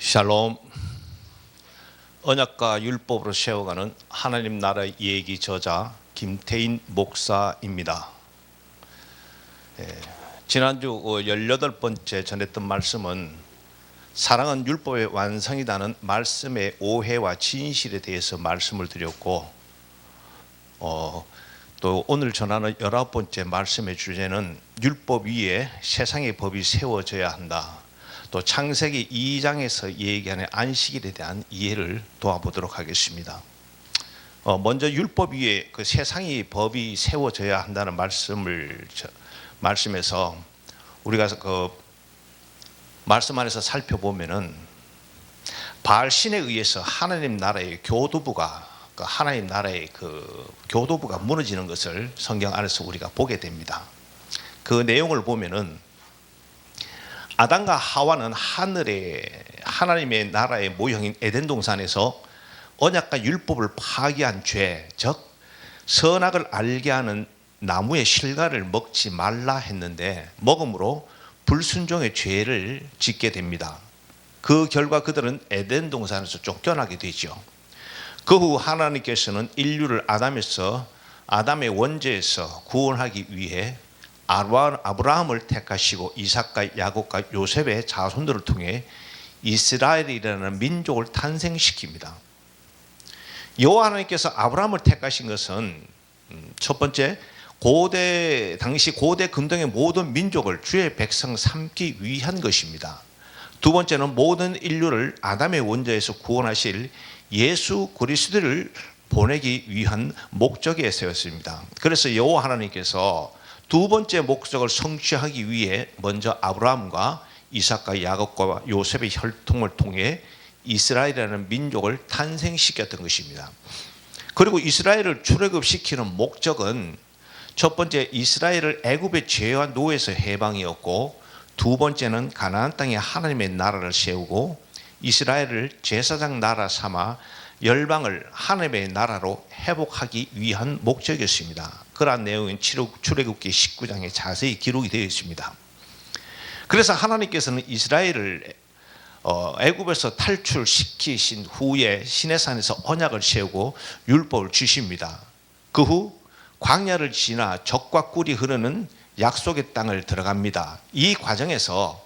샬롬. 언약과 율법으로 세워가는 하나님 나라의 얘기 저자 김태인 목사입니다. 지난주 18번째 전했던 말씀은 사랑은 율법의 완성이라는 말씀의 오해와 진실에 대해서 말씀을 드렸고, 또 오늘 전하는 19번째 말씀의 주제는 율법 위에 세상의 법이 세워져야 한다. 또 창세기 2장에서 얘기하는 안식일에 대한 이해를 도와보도록 하겠습니다. 먼저 율법 위에 그 세상의 법이 세워져야 한다는 말씀에서 우리가 그 말씀 안에서 살펴보면은 바알신에 의해서 하나님 나라의 교도부가 무너지는 것을 성경 안에서 우리가 보게 됩니다. 그 내용을 보면은 아담과 하와는 하나님의 나라의 모형인 에덴 동산에서 언약과 율법을 파기한 죄, 즉 선악을 알게 하는 나무의 실과를 먹지 말라 했는데 먹음으로 불순종의 죄를 짓게 됩니다. 그 결과 그들은 에덴 동산에서 쫓겨나게 되죠. 그 후 하나님께서는 인류를 아담의 원죄에서 구원하기 위해 아브라함을 택하시고 이삭과 야곱과 요셉의 자손들을 통해 이스라엘이라는 민족을 탄생시킵니다. 여호와 하나님께서 아브라함을 택하신 것은 첫 번째, 당시 고대 근동의 모든 민족을 주의 백성 삼기 위한 것입니다. 두 번째는 모든 인류를 아담의 원죄에서 구원하실 예수 그리스도를 보내기 위한 목적에 세웠습니다. 그래서 여호와 하나님께서 두 번째 목적을 성취하기 위해 먼저 아브라함과 이삭과 야곱과 요셉의 혈통을 통해 이스라엘이라는 민족을 탄생시켰던 것입니다. 그리고 이스라엘을 출애굽시키는 목적은 첫 번째, 이스라엘을 애굽의 죄와 노예에서 해방이었고, 두 번째는 가나안 땅에 하나님의 나라를 세우고 이스라엘을 제사장 나라 삼아 열방을 하나님의 나라로 회복하기 위한 목적이었습니다. 그러한 내용은 출애굽기 19장에 자세히 기록이 되어 있습니다. 그래서 하나님께서는 이스라엘을 애굽에서 탈출시키신 후에 시내산에서 언약을 세우고 율법을 주십니다. 그 후 광야를 지나 적과 꿀이 흐르는 약속의 땅을 들어갑니다. 이 과정에서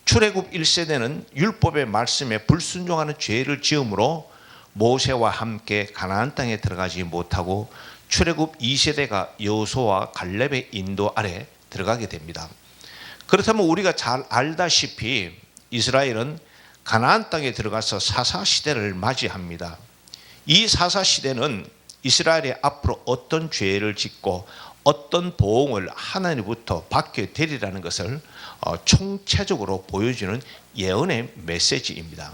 출애굽 1세대는 율법의 말씀에 불순종하는 죄를 지음으로 모세와 함께 가나안 땅에 들어가지 못하고 출애굽 2세대가 여호수아와 갈렙의 인도 아래 들어가게 됩니다. 그렇다면 우리가 잘 알다시피 이스라엘은 가나안 땅에 들어가서 사사시대를 맞이합니다. 이 사사시대는 이스라엘이 앞으로 어떤 죄를 짓고 어떤 보응을 하나님부터 받게 되리라는 것을 총체적으로 보여주는 예언의 메시지입니다.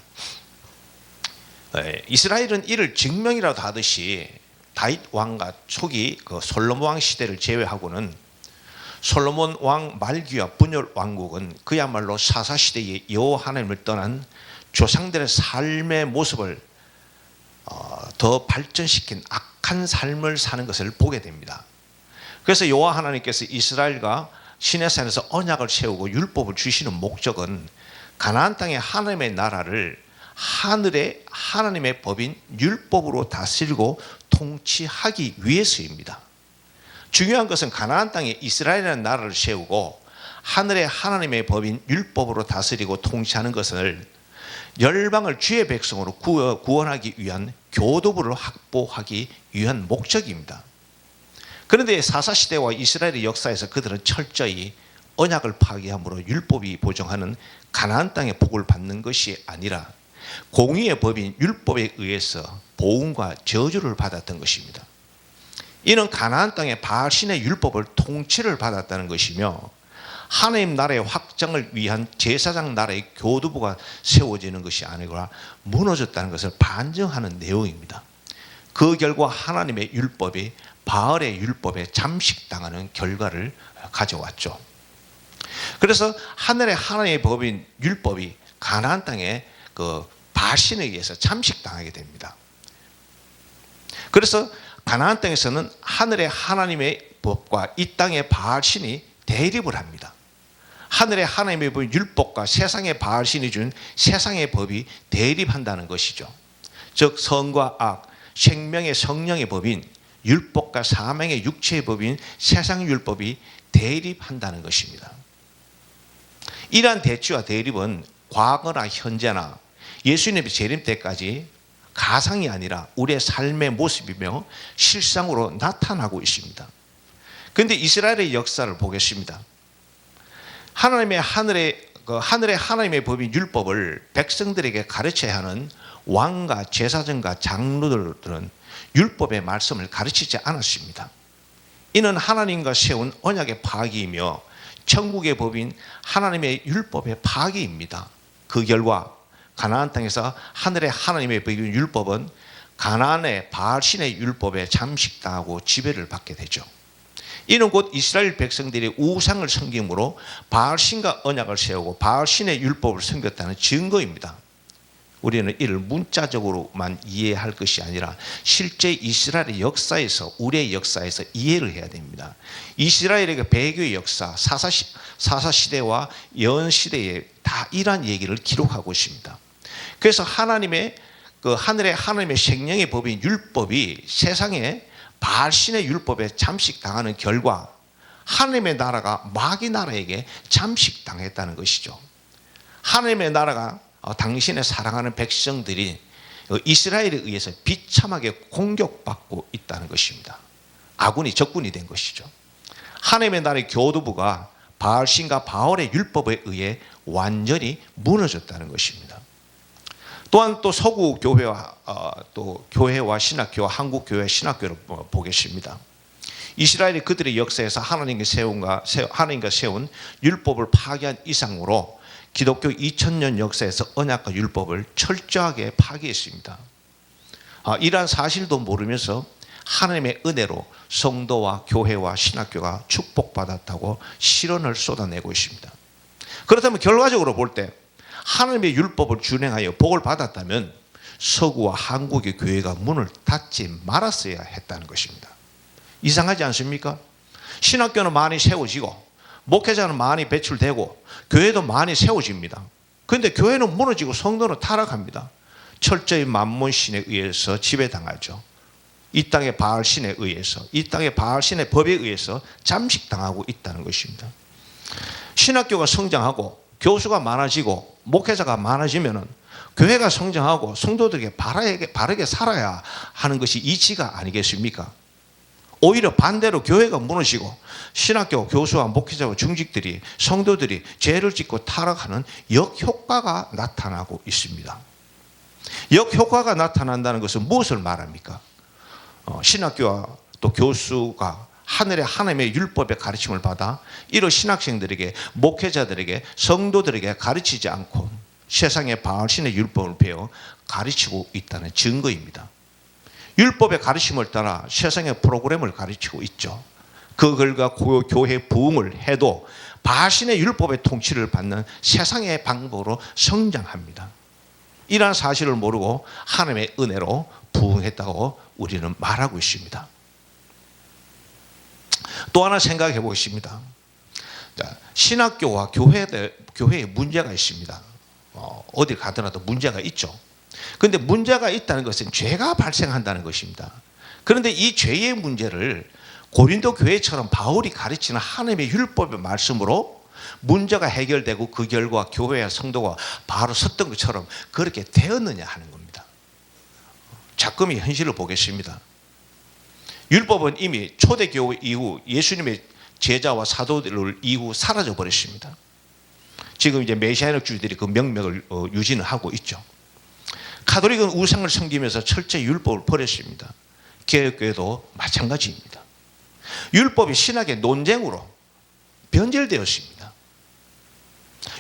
이스라엘은 이를 증명이라도 하듯이 다윗 왕과 초기 솔로몬 왕 시대를 제외하고는 솔로몬 왕 말기와 분열 왕국은 그야말로 사사시대의 여호와 하나님을 떠난 조상들의 삶의 모습을 더 발전시킨 악한 삶을 사는 것을 보게 됩니다. 그래서 여호와 하나님께서 이스라엘과 시내산에서 언약을 세우고 율법을 주시는 목적은 가나안 땅의 하나님의 나라를 하늘의 하나님의 법인 율법으로 다스리고 통치하기 위해서입니다. 중요한 것은 가나안 땅에 이스라엘이라는 나라를 세우고 하늘의 하나님의 법인 율법으로 다스리고 통치하는 것을 열방을 주의 백성으로 구원하기 위한 교도부를 확보하기 위한 목적입니다. 그런데 사사시대와 이스라엘의 역사에서 그들은 철저히 언약을 파기함으로 율법이 보장하는 가나안 땅의 복을 받는 것이 아니라 공의의 법인 율법에 의해서 보응과 저주를 받았던 것입니다. 이는 가나안 땅의 바알신의 율법을 통치를 받았다는 것이며 하나님 나라의 확장을 위한 제사장 나라의 교도부가 세워지는 것이 아니라 무너졌다는 것을 반증하는 내용입니다. 그 결과 하나님의 율법이 바알의 율법에 잠식당하는 결과를 가져왔죠. 그래서 하늘의 하나님의 법인 율법이 가나안 땅에 바알신에 의해서 잠식당하게 됩니다. 그래서 가나안 땅에서는 하늘의 하나님의 법과 이 땅의 바알신이 대립을 합니다. 하늘의 하나님의 법인 율법과 세상의 바알신이 준 세상의 법이 대립한다는 것이죠. 즉 선과 악, 생명의 성령의 법인 율법과 사망의 육체의 법인 세상 율법이 대립한다는 것입니다. 이러한 대치와 대립은 과거나 현재나 예수님의 재림 때까지 가상이 아니라 우리의 삶의 모습이며 실상으로 나타나고 있습니다. 그런데 이스라엘의 역사를 보겠습니다. 하나님의 하늘의 하나님의 법인 율법을 백성들에게 가르쳐야 하는 왕과 제사장과 장로들은 율법의 말씀을 가르치지 않았습니다. 이는 하나님과 세운 언약의 파기이며 천국의 법인 하나님의 율법의 파기입니다. 그 결과 가나안 땅에서 하늘의 하나님의 법인 율법은 가나안의 바알신의 율법에 잠식당하고 지배를 받게 되죠. 이는 곧 이스라엘 백성들이 우상을 섬김으로 바알신과 언약을 세우고 바알신의 율법을 섬겼다는 증거입니다. 우리는 이를 문자적으로만 이해할 것이 아니라 실제 이스라엘의 역사에서, 우리의 역사에서 이해를 해야 됩니다. 이스라엘의 배교의 역사, 사사시대와 예언시대에 다 이러한 얘기를 기록하고 있습니다. 그래서 하나님의 하늘의 하나님의 생명의 법인 율법이 세상에 바알신의 율법에 잠식당하는 결과 하나님의 나라가 마귀 나라에게 잠식당했다는 것이죠. 하나님의 나라가 당신의 사랑하는 백성들이 이스라엘에 의해서 비참하게 공격받고 있다는 것입니다. 아군이 적군이 된 것이죠. 하나님의 나라의 교도부가 바알신과 바알의 율법에 의해 완전히 무너졌다는 것입니다. 또한 또 서구 교회와 또 교회와 신학교와 한국 교회 신학교를 보겠습니다. 이스라엘이 그들의 역사에서 하나님과 세운 율법을 파괴한 이상으로 기독교 2000년 역사에서 언약과 율법을 철저하게 파괴했습니다. 이러한 사실도 모르면서 하나님의 은혜로 성도와 교회와 신학교가 축복받았다고 실언을 쏟아내고 있습니다. 그렇다면 결과적으로 볼 때 하나님의 율법을 준행하여 복을 받았다면 서구와 한국의 교회가 문을 닫지 말았어야 했다는 것입니다. 이상하지 않습니까? 신학교는 많이 세워지고 목회자는 많이 배출되고 교회도 많이 세워집니다. 그런데 교회는 무너지고 성도는 타락합니다. 철저히 만몬신에 의해서 지배당하죠. 이 땅의 바알신에 의해서, 이 땅의 바알신의 법에 의해서 잠식당하고 있다는 것입니다. 신학교가 성장하고 교수가 많아지고 목회자가 많아지면 교회가 성장하고 성도들에게 바르게 살아야 하는 것이 이치가 아니겠습니까? 오히려 반대로 교회가 무너지고 신학교 교수와 목회자와 중직들이 성도들이 죄를 짓고 타락하는 역효과가 나타나고 있습니다. 역효과가 나타난다는 것은 무엇을 말합니까? 신학교와 또 교수가 하늘의 하나님의 율법의 가르침을 받아 이런 신학생들에게 목회자들에게 성도들에게 가르치지 않고 세상의 바알신의 율법을 배워 가르치고 있다는 증거입니다. 율법의 가르침을 따라 세상의 프로그램을 가르치고 있죠. 그 결과 교회 부흥을 해도 바알신의 율법의 통치를 받는 세상의 방법으로 성장합니다. 이러한 사실을 모르고 하나님의 은혜로 부흥했다고 우리는 말하고 있습니다. 또 하나 생각해 보겠습니다. 신학교와 교회에 문제가 있습니다. 어디 가더라도 문제가 있죠. 그런데 문제가 있다는 것은 죄가 발생한다는 것입니다. 그런데 이 죄의 문제를 고린도 교회처럼 바울이 가르치는 하나님의 율법의 말씀으로 문제가 해결되고 그 결과 교회와 성도가 바로 섰던 것처럼 그렇게 되었느냐 하는 겁니다. 작금이 현실을 보겠습니다. 율법은 이미 초대교회 이후 예수님의 제자와 사도들 이후 사라져 버렸습니다. 지금 이제 메시아인주의들이 그 명맥을 유지는 하고 있죠. 가톨릭은 우상을 섬기면서 철저히 율법을 버렸습니다. 개혁교회도 마찬가지입니다. 율법이 신학의 논쟁으로 변질되었습니다.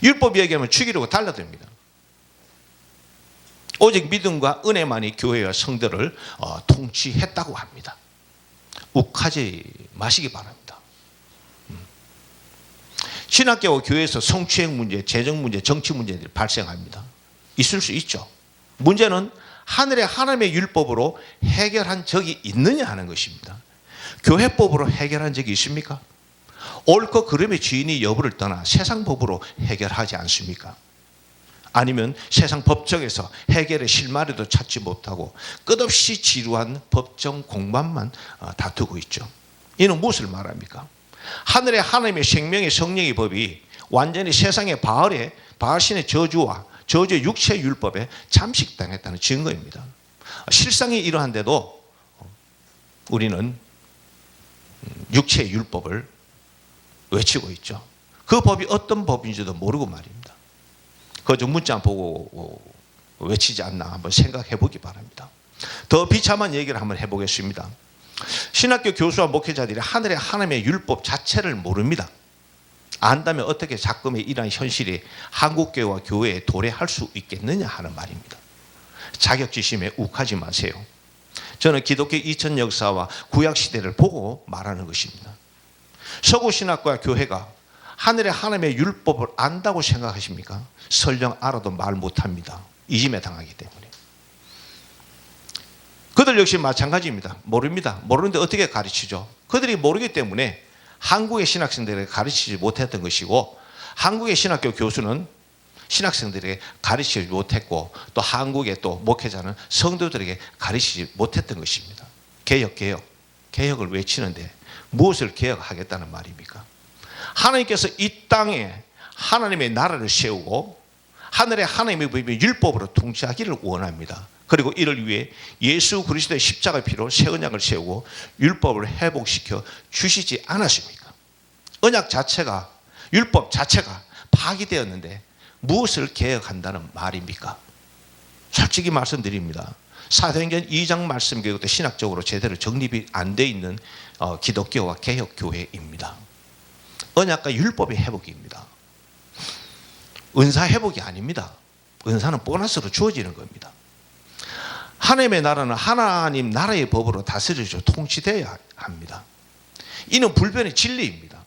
율법 얘기하면 죽이려고 달라듭니다. 오직 믿음과 은혜만이 교회와 성도를 통치했다고 합니다. 욱하지 마시기 바랍니다. 신학교와 교회에서 성추행 문제, 재정 문제, 정치 문제들이 발생합니다. 있을 수 있죠. 문제는 하늘의 하나님의 율법으로 해결한 적이 있느냐 하는 것입니다. 교회법으로 해결한 적이 있습니까? 옳고 그름의 주인이 여부를 떠나 세상 법으로 해결하지 않습니까? 아니면 세상 법정에서 해결의 실마리도 찾지 못하고 끝없이 지루한 법정 공방만 다투고 있죠. 이는 무엇을 말합니까? 하늘의 하나님의 생명의 성령의 법이 완전히 세상의 바알신의 저주와 저주의 육체의 율법에 잠식당했다는 증거입니다. 실상이 이러한데도 우리는 육체의 율법을 외치고 있죠. 그 법이 어떤 법인지도 모르고 말입니다. 그저 문자 보고 외치지 않나 한번 생각해 보기 바랍니다. 더 비참한 얘기를 한번 해보겠습니다. 신학교 교수와 목회자들이 하늘의 하나님의 율법 자체를 모릅니다. 안다면 어떻게 자금의 이러한 현실이 한국교회와 교회에 도래할 수 있겠느냐 하는 말입니다. 자격지심에 욱하지 마세요. 저는 기독교 2000 역사와 구약시대를 보고 말하는 것입니다. 서구신학과 교회가 하늘의 하나님의 율법을 안다고 생각하십니까? 설령 알아도 말 못합니다. 이짐에 당하기 때문에. 그들 역시 마찬가지입니다. 모릅니다. 모르는데 어떻게 가르치죠? 그들이 모르기 때문에 한국의 신학생들에게 가르치지 못했던 것이고, 한국의 신학교 교수는 신학생들에게 가르치지 못했고, 또 한국의 또 목회자는 성도들에게 가르치지 못했던 것입니다. 개혁을 외치는데 무엇을 개혁하겠다는 말입니까? 하나님께서 이 땅에 하나님의 나라를 세우고 하늘의 하나님의 율법으로 통치하기를 원합니다. 그리고 이를 위해 예수 그리스도의 십자가의 피로 새 언약을 세우고 율법을 회복시켜 주시지 않았습니까? 언약 자체가, 율법 자체가 파기되었는데 무엇을 개혁한다는 말입니까? 솔직히 말씀드립니다. 사도행전 2장 말씀 교육도 신학적으로 제대로 정립이 안 돼 있는 기독교와 개혁교회입니다. 언약과 율법의 회복입니다. 은사 회복이 아닙니다. 은사는 보너스로 주어지는 겁니다. 하나님의 나라는 하나님 나라의 법으로 다스려져 통치되어야 합니다. 이는 불변의 진리입니다.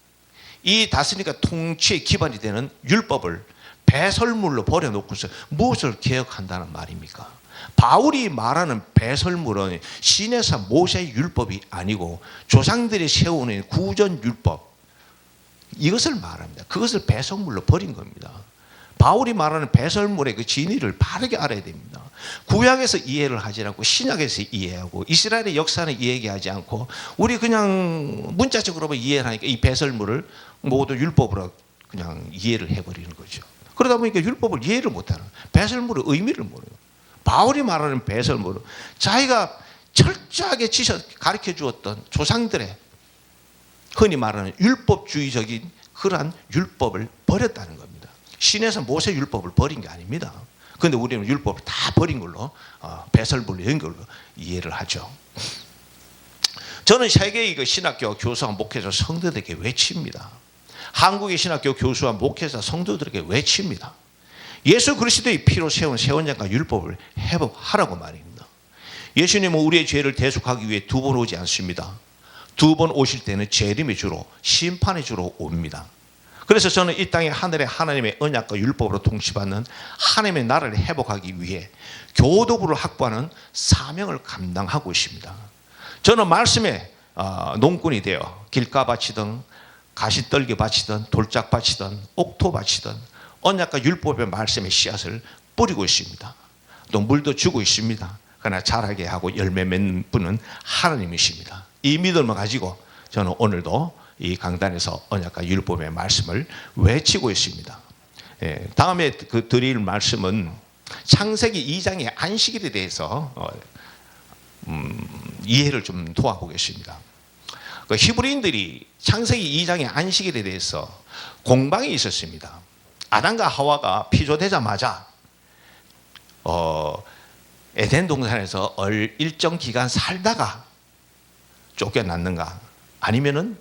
이 다스리니까 통치의 기반이 되는 율법을 배설물로 버려놓고서 무엇을 개혁한다는 말입니까? 바울이 말하는 배설물은 시내사 모세의 율법이 아니고 조상들이 세우는 구전 율법, 이것을 말합니다. 그것을 배설물로 버린 겁니다. 바울이 말하는 배설물의 그 진리를 바르게 알아야 됩니다. 구약에서 이해를 하지 않고 신약에서 이해하고 이스라엘의 역사는 이해하지 않고 우리 그냥 문자적으로만 이해를 하니까 이 배설물을 모두 율법으로 그냥 이해를 해버리는 거죠. 그러다 보니까 율법을 이해를 못하는, 배설물의 의미를 모르요. 바울이 말하는 배설물은 자기가 철저하게 가르쳐 주었던 조상들의 흔히 말하는 율법주의적인 그러한 율법을 버렸다는 겁니다. 신에서 모세 율법을 버린 게 아닙니다. 그런데 우리는 율법을 다 버린 걸로 배설물로 연 걸로 이해를 하죠. 저는 세계의 그 신학교 교수와 목회자 성도들에게 외칩니다. 한국의 신학교 교수와 목회자 성도들에게 외칩니다. 예수 그리스도의 피로 세운 새 언약과 율법을 회복하라고 말입니다. 예수님은 우리의 죄를 대속하기 위해 두 번 오지 않습니다. 두 번 오실 때는 재림의 주로, 심판의 주로 옵니다. 그래서 저는 이 땅에 하늘의 하나님의 언약과 율법으로 통치받는 하나님의 나라를 회복하기 위해 교도부를 확보하는 사명을 감당하고 있습니다. 저는 말씀에 농꾼이 되어 길가 바치든 가시떨기 바치든 돌짝 바치든 옥토 바치든 언약과 율법의 말씀의 씨앗을 뿌리고 있습니다. 또 물도 주고 있습니다. 그러나 자라게 하고 열매 맺는 분은 하나님이십니다. 이 믿음을 가지고 저는 오늘도 이 강단에서 언약과 율법의 말씀을 외치고 있습니다. 다음에 드릴 말씀은 창세기 2장의 안식일에 대해서 이해를 좀 도와보겠습니다. 히브리인들이 창세기 2장의 안식일에 대해서 공방이 있었습니다. 아담과 하와가 피조되자마자 에덴 동산에서 일정 기간 살다가 쫓겨났는가, 아니면은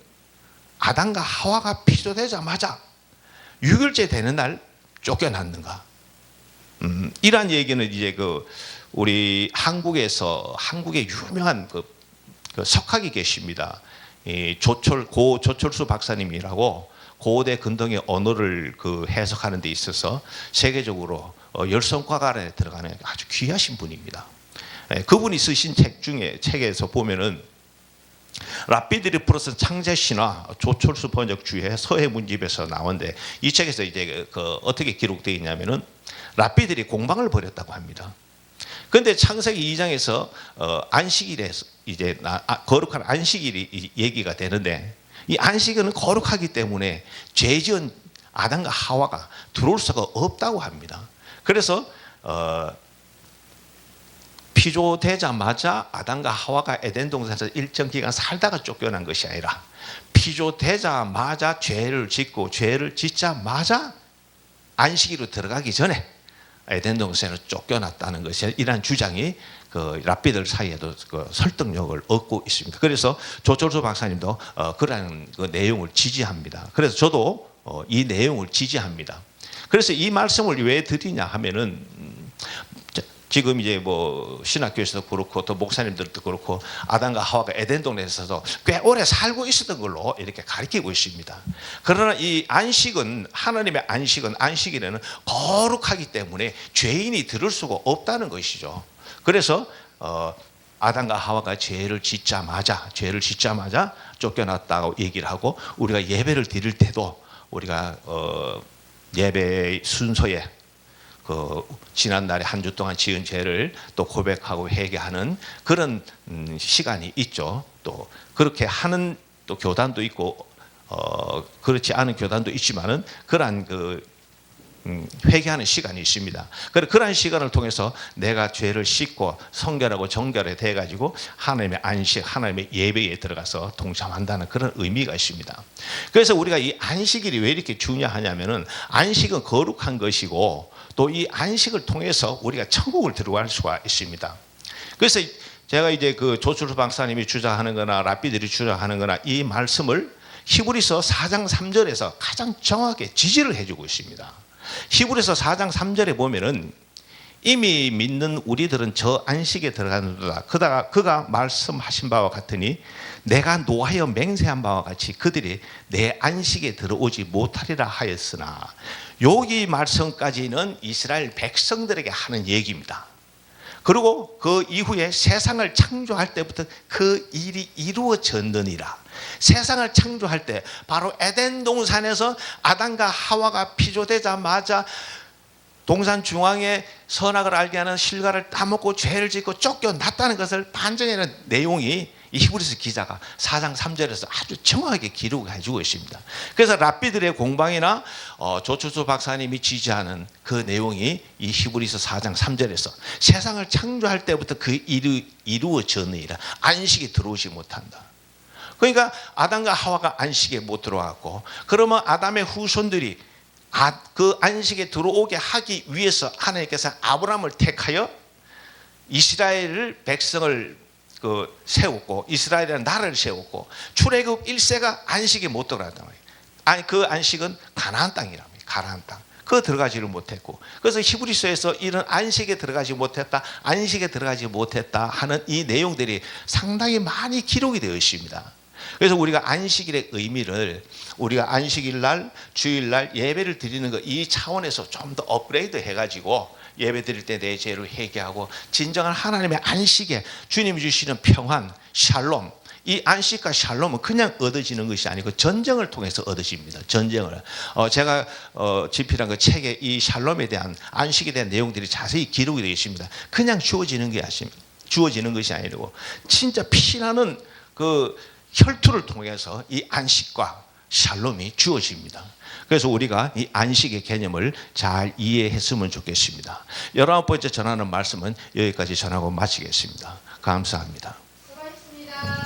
아담과 하와가 피조되자마자 6일째 되는 날 쫓겨났는가. 이러한 얘기는 이제 우리 한국의 유명한 그 석학이 계십니다. 고 조철수 박사님이라고 고대 근동의 언어를 해석하는 데 있어서 세계적으로 10손가락 안에 들어가는 아주 귀하신 분입니다. 그분이 쓰신 책에서 보면은 랍비들이 풀어서 창세신화 조철수 번역주의 서해 문집에서 나온데 이 책에서 이제 어떻게 기록되어 있냐면은 랍비들이 공방을 벌였다고 합니다. 그런데 창세기 2장에서 안식일에 이제 거룩한 안식일이 얘기가 되는데 이 안식일은 거룩하기 때문에 죄지은 아담과 하와가 들어올 수가 없다고 합니다. 그래서 피조되자마자 아담과 하와가 에덴 동산에서 일정 기간 살다가 쫓겨난 것이 아니라 피조되자마자 죄를 짓고 죄를 짓자마자 안식일로 들어가기 전에 에덴 동산으로 쫓겨났다는 것이 이러한 주장이 랍비들 사이에도 설득력을 얻고 있습니다. 그래서 조철수 박사님도 그러한 내용을 지지합니다. 그래서 저도 이 내용을 지지합니다. 그래서 이 말씀을 왜 드리냐 하면은 지금 이제 뭐 신학교에서도 그렇고 또 목사님들도 그렇고 아담과 하와가 에덴 동네에서도 꽤 오래 살고 있었던 걸로 이렇게 가르치고 있습니다. 그러나 이 안식은 하나님의 안식일에는 거룩하기 때문에 죄인이 들을 수가 없다는 것이죠. 그래서 아담과 하와가 죄를 짓자마자 쫓겨났다고 얘기를 하고 우리가 예배를 드릴 때도 우리가 예배 순서에 지난날에 한 주 동안 지은 죄를 또 고백하고 회개하는 그런 시간이 있죠. 또 그렇게 하는 또 교단도 있고 그렇지 않은 교단도 있지만은 그러한 회개하는 시간이 있습니다. 그러한 시간을 통해서 내가 죄를 씻고 성결하고 정결에 돼 가지고 하나님의 안식, 하나님의 예배에 들어가서 동참한다는 그런 의미가 있습니다. 그래서 우리가 이 안식일이 왜 이렇게 중요하냐면은 안식은 거룩한 것이고 또 이 안식을 통해서 우리가 천국을 들어갈 수가 있습니다. 그래서 제가 이제 조철수 박사님이 주장하는 거나 랍비들이 주장하는 거나 이 말씀을 히브리서 4장 3절에서 가장 정확하게 지지를 해주고 있습니다. 히브리서 4장 3절에 보면은 이미 믿는 우리들은 저 안식에 들어가는도다. 그가 말씀하신 바와 같으니 내가 노하여 맹세한 바와 같이 그들이 내 안식에 들어오지 못하리라 하였으나 여기 말씀까지는 이스라엘 백성들에게 하는 얘기입니다. 그리고 그 이후에 세상을 창조할 때부터 그 일이 이루어졌느니라. 세상을 창조할 때 바로 에덴 동산에서 아담과 하와가 피조되자마자 동산 중앙에 선악을 알게 하는 실과를 따먹고 죄를 짓고 쫓겨났다는 것을 반증하는 내용이 이 히브리서 기자가 4장 3절에서 아주 정확하게 기록해 주고 있습니다. 그래서 랍비들의 공방이나 조철수 박사님이 지지하는 그 내용이 이 히브리서 4장 3절에서 세상을 창조할 때부터 그 일이 이루어졌느니라. 안식에 들어오지 못한다. 그러니까 아담과 하와가 안식에 못 들어왔고 그러면 아담의 후손들이 그 안식에 들어오게 하기 위해서 하나님께서 아브라함을 택하여 이스라엘 백성을 세웠고 이스라엘이라는 나라를 세웠고 출애굽 1세가 안식에 못 들어갔단 말이에요. 그 안식은 가나안 땅이랍니다. 가나안 땅. 그거 들어가지를 못했고 그래서 히브리서에서 이런 안식에 들어가지 못했다, 안식에 들어가지 못했다 하는 이 내용들이 상당히 많이 기록이 되어 있습니다. 그래서 우리가 안식일의 의미를 우리가 안식일 날, 주일 날 예배를 드리는 것 이 차원에서 좀 더 업그레이드 해가지고 예배 드릴 때 내 죄를 회개하고 진정한 하나님의 안식에 주님이 주시는 평안, 샬롬, 이 안식과 샬롬은 그냥 얻어지는 것이 아니고 전쟁을 통해서 얻어집니다. 전쟁을. 제가 집필한 그 책에 이 샬롬에 대한 안식에 대한 내용들이 자세히 기록이 되어 있습니다. 그냥 주어지는 것이 아니고 진짜 피나는 혈투를 통해서 이 안식과 샬롬이 주어집니다. 그래서 우리가 이 안식의 개념을 잘 이해했으면 좋겠습니다. 19번째 전하는 말씀은 여기까지 전하고 마치겠습니다. 감사합니다.